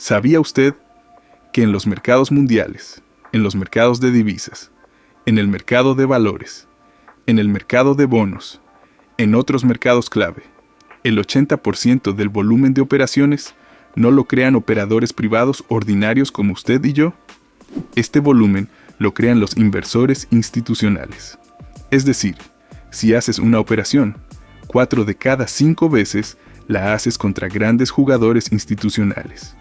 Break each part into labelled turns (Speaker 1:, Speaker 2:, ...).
Speaker 1: ¿Sabía usted que en los mercados mundiales, en los mercados de divisas, en el mercado de valores, en el mercado de bonos, en otros mercados clave, el 80% del volumen de operaciones no lo crean operadores privados ordinarios como usted y yo? Este volumen lo crean los inversores institucionales. Es decir, si haces una operación, 4 de cada 5 veces la haces contra grandes jugadores institucionales.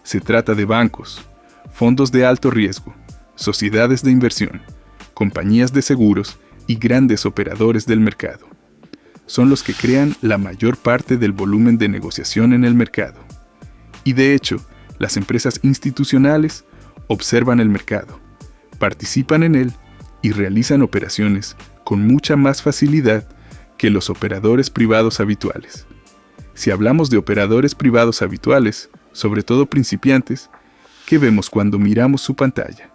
Speaker 1: Se trata de bancos, fondos de alto riesgo, sociedades de inversión, compañías de seguros y grandes operadores del mercado. Son los que crean la mayor parte del volumen de negociación en el mercado. Y de hecho, las empresas institucionales observan el mercado, participan en él y realizan operaciones con mucha más facilidad que los operadores privados habituales. Si hablamos de operadores privados habituales, sobre todo principiantes, ¿qué vemos cuando miramos su pantalla?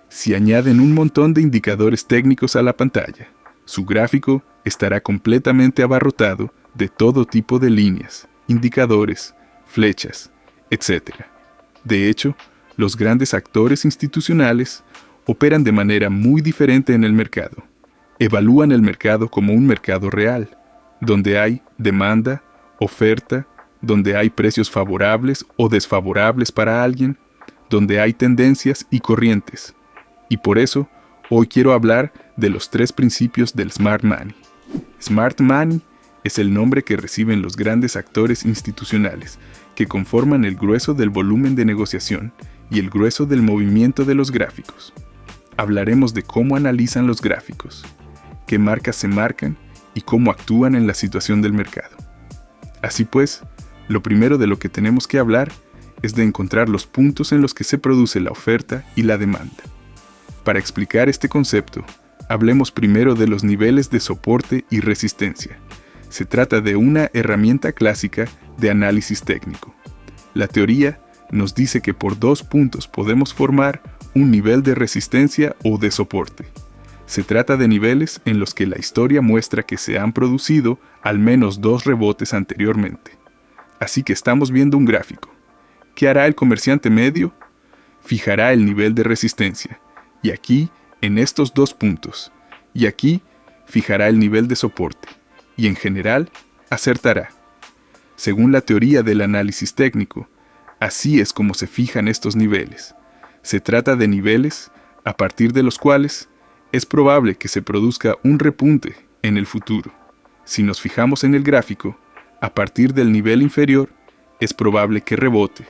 Speaker 1: Si añaden un montón de indicadores técnicos a la pantalla, su gráfico estará completamente abarrotado de todo tipo de líneas, indicadores, flechas, etc. De hecho, los grandes actores institucionales operan de manera muy diferente en el mercado. Evalúan el mercado como un mercado real, donde hay demanda, oferta, donde hay precios favorables o desfavorables para alguien, donde hay tendencias y corrientes. Y por eso, hoy quiero hablar de los 3 principios del Smart Money. Smart Money es el nombre que reciben los grandes actores institucionales, que conforman el grueso del volumen de negociación y el grueso del movimiento de los gráficos. Hablaremos de cómo analizan los gráficos, qué marcas se marcan y cómo actúan en la situación del mercado. Así pues, lo primero de lo que tenemos que hablar es de encontrar los puntos en los que se produce la oferta y la demanda. Para explicar este concepto, hablemos primero de los niveles de soporte y resistencia. Se trata de una herramienta clásica de análisis técnico. La teoría nos dice que por 2 puntos podemos formar un nivel de resistencia o de soporte. Se trata de niveles en los que la historia muestra que se han producido al menos 2 rebotes anteriormente. Así que estamos viendo un gráfico. ¿Qué hará el comerciante medio? Fijará el nivel de resistencia. Y aquí, en estos 2 puntos. Y aquí, fijará el nivel de soporte. Y en general, acertará. Según la teoría del análisis técnico, así es como se fijan estos niveles. Se trata de niveles a partir de los cuales es probable que se produzca un repunte en el futuro. Si nos fijamos en el gráfico, a partir del nivel inferior es probable que rebote.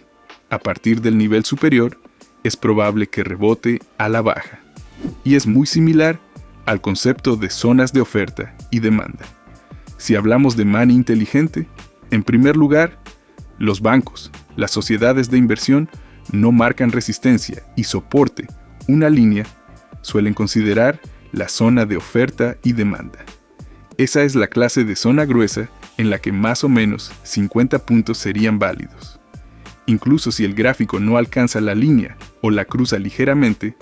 Speaker 1: A partir del nivel superior es probable que rebote a la baja. Y es muy similar al concepto de zonas de oferta y demanda. Si hablamos de money inteligente, en primer lugar, los bancos, las sociedades de inversión no marcan resistencia y soporte, una línea, suelen considerar la zona de oferta y demanda. Esa es la clase de zona gruesa en la que más o menos 50 puntos serían válidos. Incluso si el gráfico no alcanza la línea o la cruza ligeramente,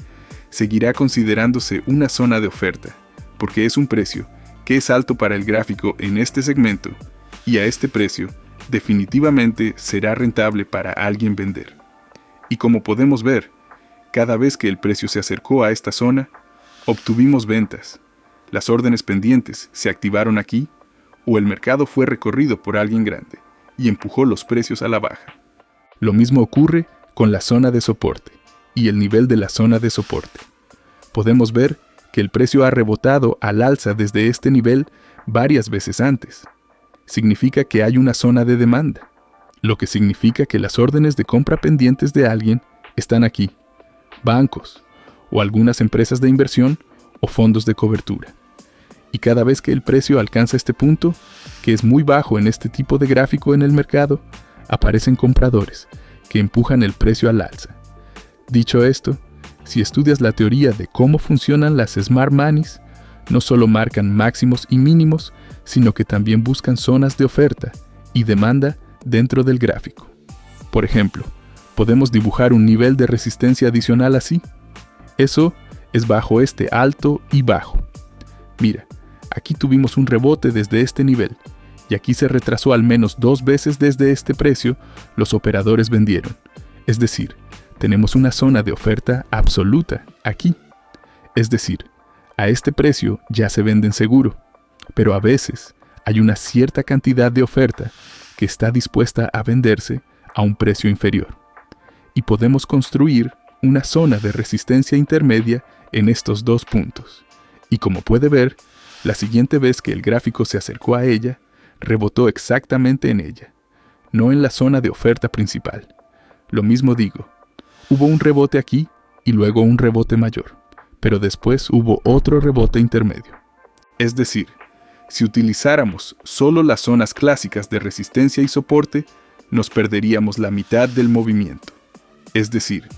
Speaker 1: seguirá considerándose una zona de oferta, porque es un precio que es alto para el gráfico en este segmento, y a este precio definitivamente será rentable para alguien vender. Y como podemos ver, cada vez que el precio se acercó a esta zona, obtuvimos ventas. Las órdenes pendientes se activaron aquí, o el mercado fue recorrido por alguien grande y empujó los precios a la baja. Lo mismo ocurre con la zona de soporte y el nivel de la zona de soporte. Podemos ver que el precio ha rebotado al alza desde este nivel varias veces antes. Significa que hay una zona de demanda, lo que significa que las órdenes de compra pendientes de alguien están aquí, bancos, o algunas empresas de inversión o fondos de cobertura. Y cada vez que el precio alcanza este punto, que es muy bajo en este tipo de gráfico en el mercado, aparecen compradores que empujan el precio al alza. Dicho esto, si estudias la teoría de cómo funcionan las Smart Moneys, no solo marcan máximos y mínimos, sino que también buscan zonas de oferta y demanda dentro del gráfico. Por ejemplo, podemos dibujar un nivel de resistencia adicional así. Eso es bajo este alto y bajo. Mira, aquí tuvimos un rebote desde este nivel, y aquí se retrasó al menos 2 veces desde este precio, los operadores vendieron. Es decir, tenemos una zona de oferta absoluta aquí. Es decir, a este precio ya se venden seguro, pero a veces hay una cierta cantidad de oferta que está dispuesta a venderse a un precio inferior. Y podemos construir una zona de resistencia intermedia en estos dos puntos. Y como puede ver, la siguiente vez que el gráfico se acercó a ella, rebotó exactamente en ella, no en la zona de oferta principal. Lo mismo digo, hubo un rebote aquí y luego un rebote mayor, pero después hubo otro rebote intermedio. Es decir, si utilizáramos solo las zonas clásicas de resistencia y soporte, nos perderíamos la mitad del movimiento. Es decir,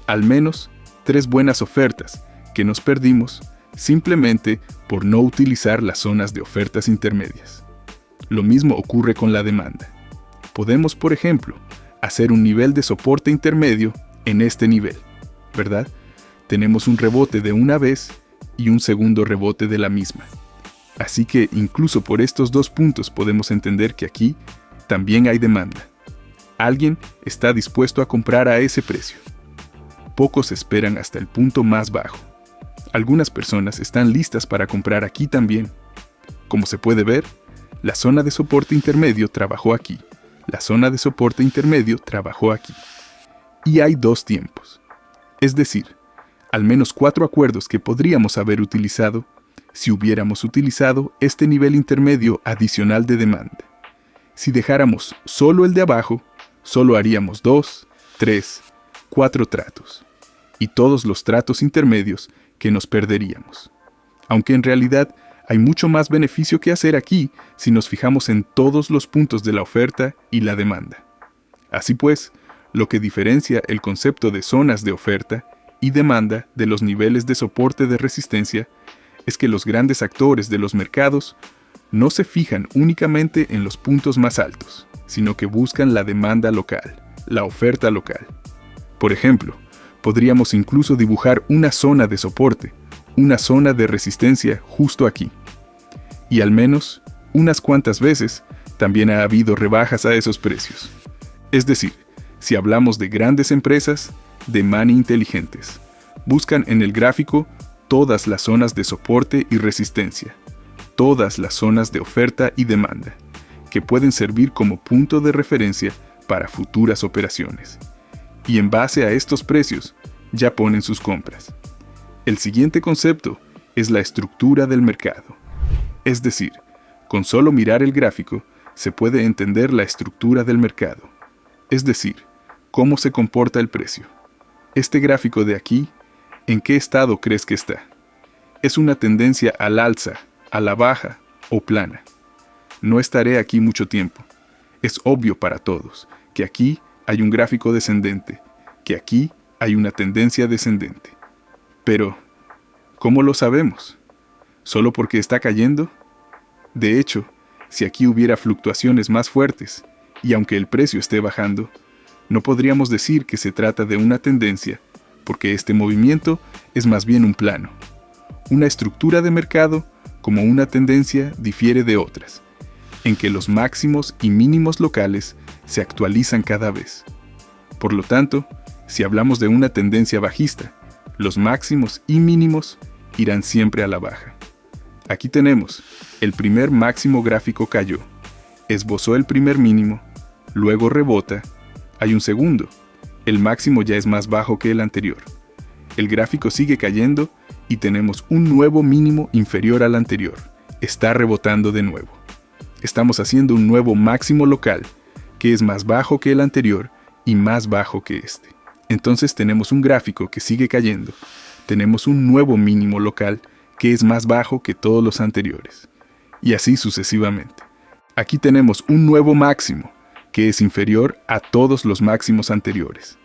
Speaker 1: al menos 3 buenas ofertas que nos perdimos simplemente por no utilizar las zonas de ofertas intermedias. Lo mismo ocurre con la demanda. Podemos, por ejemplo, hacer un nivel de soporte intermedio en este nivel, ¿verdad? Tenemos un rebote de una vez y un segundo rebote de la misma. Así que incluso por estos dos puntos podemos entender que aquí también hay demanda. Alguien está dispuesto a comprar a ese precio. Pocos esperan hasta el punto más bajo. Algunas personas están listas para comprar aquí también. Como se puede ver, la zona de soporte intermedio trabajó aquí. La zona de soporte intermedio trabajó aquí. Y hay 2 tiempos. Es decir, al menos 4 acuerdos que podríamos haber utilizado si hubiéramos utilizado este nivel intermedio adicional de demanda. Si dejáramos solo el de abajo, solo haríamos 2, 3, 4 tratos. Y todos los tratos intermedios que nos perderíamos. Aunque en realidad hay mucho más beneficio que hacer aquí si nos fijamos en todos los puntos de la oferta y la demanda. Así pues, lo que diferencia el concepto de zonas de oferta y demanda de los niveles de soporte de resistencia es que los grandes actores de los mercados no se fijan únicamente en los puntos más altos, sino que buscan la demanda local, la oferta local. Por ejemplo, podríamos incluso dibujar una zona de soporte, una zona de resistencia justo aquí. Y al menos unas cuantas veces también ha habido rebajas a esos precios. Es decir, si hablamos de grandes empresas, de money inteligentes, buscan en el gráfico todas las zonas de soporte y resistencia, todas las zonas de oferta y demanda, que pueden servir como punto de referencia para futuras operaciones. Y en base a estos precios, ya ponen sus compras. El siguiente concepto es la estructura del mercado. Es decir, con solo mirar el gráfico, se puede entender la estructura del mercado. Es decir, cómo se comporta el precio. Este gráfico de aquí, ¿en qué estado crees que está? ¿Es una tendencia al alza, a la baja o plana? No estaré aquí mucho tiempo. Es obvio para todos que aquí hay un gráfico descendente, que aquí hay una tendencia descendente. Pero, ¿cómo lo sabemos? ¿Solo porque está cayendo? De hecho, si aquí hubiera fluctuaciones más fuertes, y aunque el precio esté bajando, no podríamos decir que se trata de una tendencia, porque este movimiento es más bien un plano. Una estructura de mercado, como una tendencia, difiere de otras, en que los máximos y mínimos locales se actualizan cada vez. Por lo tanto, si hablamos de una tendencia bajista, los máximos y mínimos irán siempre a la baja. Aquí tenemos, el primer máximo gráfico cayó, esbozó el primer mínimo, luego rebota, hay un segundo, el máximo ya es más bajo que el anterior. El gráfico sigue cayendo y tenemos un nuevo mínimo inferior al anterior, está rebotando de nuevo. Estamos haciendo un nuevo máximo local, que es más bajo que el anterior y más bajo que este. Entonces tenemos un gráfico que sigue cayendo, tenemos un nuevo mínimo local que es más bajo que todos los anteriores, y así sucesivamente. Aquí tenemos un nuevo máximo, que es inferior a todos los máximos anteriores,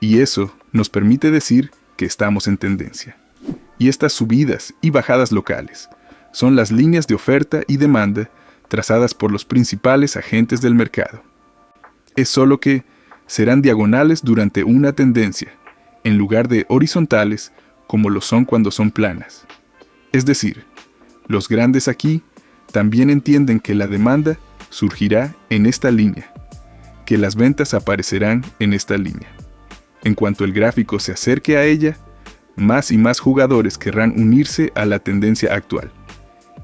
Speaker 1: y eso nos permite decir que estamos en tendencia. Y estas subidas y bajadas locales son las líneas de oferta y demanda trazadas por los principales agentes del mercado. Es solo que serán diagonales durante una tendencia, en lugar de horizontales como lo son cuando son planas. Es decir, los grandes aquí también entienden que la demanda surgirá en esta línea, que las ventas aparecerán en esta línea. En cuanto el gráfico se acerque a ella, más y más jugadores querrán unirse a la tendencia actual.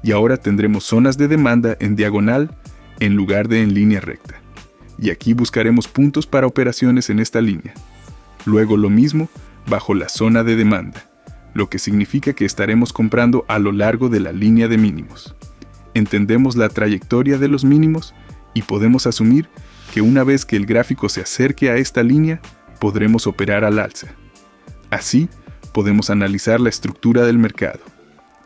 Speaker 1: Y ahora tendremos zonas de demanda en diagonal en lugar de en línea recta. Y aquí buscaremos puntos para operaciones en esta línea. Luego lo mismo bajo la zona de demanda, lo que significa que estaremos comprando a lo largo de la línea de mínimos. Entendemos la trayectoria de los mínimos y podemos asumir que una vez que el gráfico se acerque a esta línea, podremos operar al alza. Así, podemos analizar la estructura del mercado.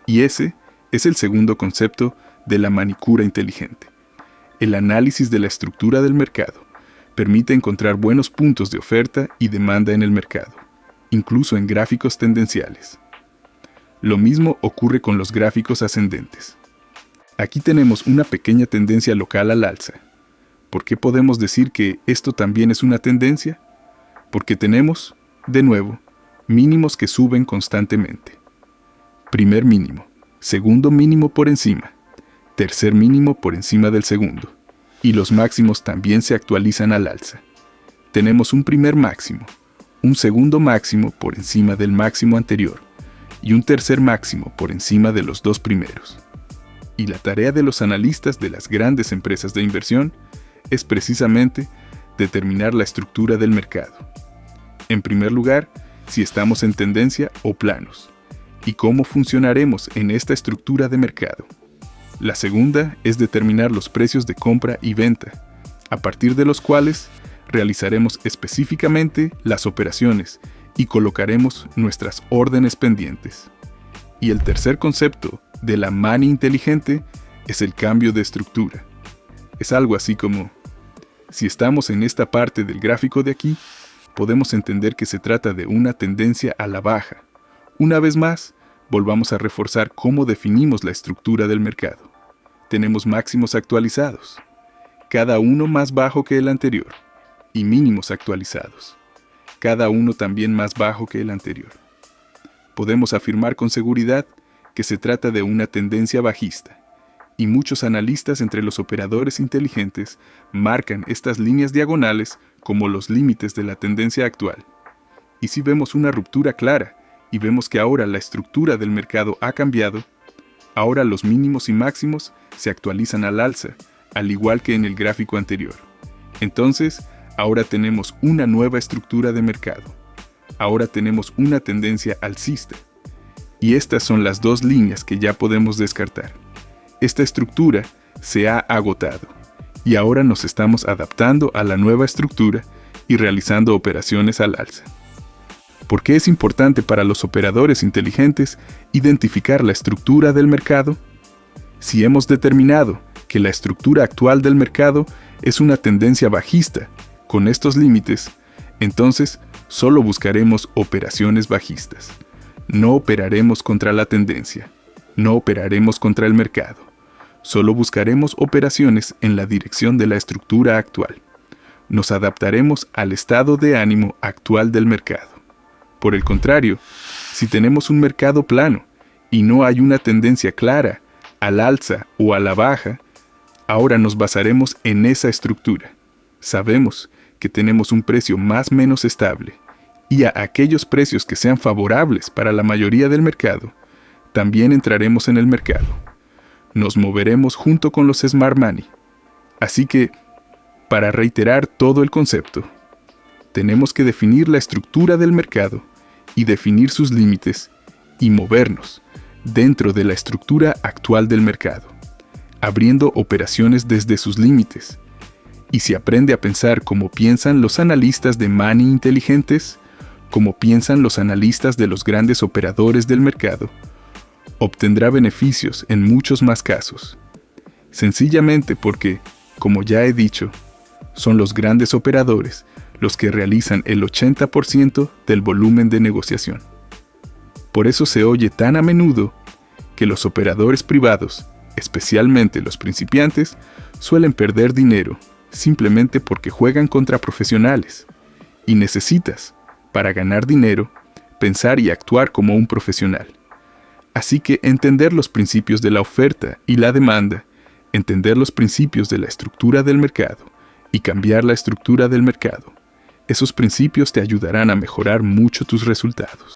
Speaker 1: Y ese es el segundo concepto de la manicura inteligente. El análisis de la estructura del mercado permite encontrar buenos puntos de oferta y demanda en el mercado, incluso en gráficos tendenciales. Lo mismo ocurre con los gráficos ascendentes. Aquí tenemos una pequeña tendencia local al alza. ¿Por qué podemos decir que esto también es una tendencia? Porque tenemos, de nuevo, mínimos que suben constantemente. Primer mínimo, segundo mínimo por encima, tercer mínimo por encima del segundo, y los máximos también se actualizan al alza. Tenemos un primer máximo, un segundo máximo por encima del máximo anterior, y un tercer máximo por encima de los dos primeros. Y la tarea de los analistas de las grandes empresas de inversión es precisamente determinar la estructura del mercado. En primer lugar, si estamos en tendencia o planos, y cómo funcionaremos en esta estructura de mercado. La segunda es determinar los precios de compra y venta, a partir de los cuales realizaremos específicamente las operaciones y colocaremos nuestras órdenes pendientes. Y el tercer concepto de la mani inteligente es el cambio de estructura. Es algo así como, si estamos en esta parte del gráfico de aquí, podemos entender que se trata de una tendencia a la baja. Una vez más, volvamos a reforzar cómo definimos la estructura del mercado. Tenemos máximos actualizados, cada uno más bajo que el anterior, y mínimos actualizados, cada uno también más bajo que el anterior. Podemos afirmar con seguridad que se trata de una tendencia bajista, y muchos analistas entre los operadores inteligentes marcan estas líneas diagonales como los límites de la tendencia actual. Y si vemos una ruptura clara y vemos que ahora la estructura del mercado ha cambiado, ahora los mínimos y máximos se actualizan al alza, al igual que en el gráfico anterior. Entonces, ahora tenemos una nueva estructura de mercado. Ahora tenemos una tendencia alcista. Y estas son las dos líneas que ya podemos descartar. Esta estructura se ha agotado y ahora nos estamos adaptando a la nueva estructura y realizando operaciones al alza. ¿Por qué es importante para los operadores inteligentes identificar la estructura del mercado? Si hemos determinado que la estructura actual del mercado es una tendencia bajista con estos límites, entonces solo buscaremos operaciones bajistas. No operaremos contra la tendencia, no operaremos contra el mercado. Solo buscaremos operaciones en la dirección de la estructura actual. Nos adaptaremos al estado de ánimo actual del mercado. Por el contrario, si tenemos un mercado plano y no hay una tendencia clara al alza o a la baja, ahora nos basaremos en esa estructura. Sabemos que tenemos un precio más o menos estable y a aquellos precios que sean favorables para la mayoría del mercado, también entraremos en el mercado. Nos moveremos junto con los Smart Money. Así que, para reiterar todo el concepto, tenemos que definir la estructura del mercado y definir sus límites y movernos dentro de la estructura actual del mercado, abriendo operaciones desde sus límites. Y si aprende a pensar como piensan los analistas de money inteligentes, como piensan los analistas de los grandes operadores del mercado, obtendrá beneficios en muchos más casos. Sencillamente porque, como ya he dicho, son los grandes operadores los que realizan el 80% del volumen de negociación. Por eso se oye tan a menudo que los operadores privados, especialmente los principiantes, suelen perder dinero simplemente porque juegan contra profesionales. Y necesitas, para ganar dinero, pensar y actuar como un profesional. Así que entender los principios de la oferta y la demanda, entender los principios de la estructura del mercado y cambiar la estructura del mercado, Esos principios te ayudarán a mejorar mucho tus resultados.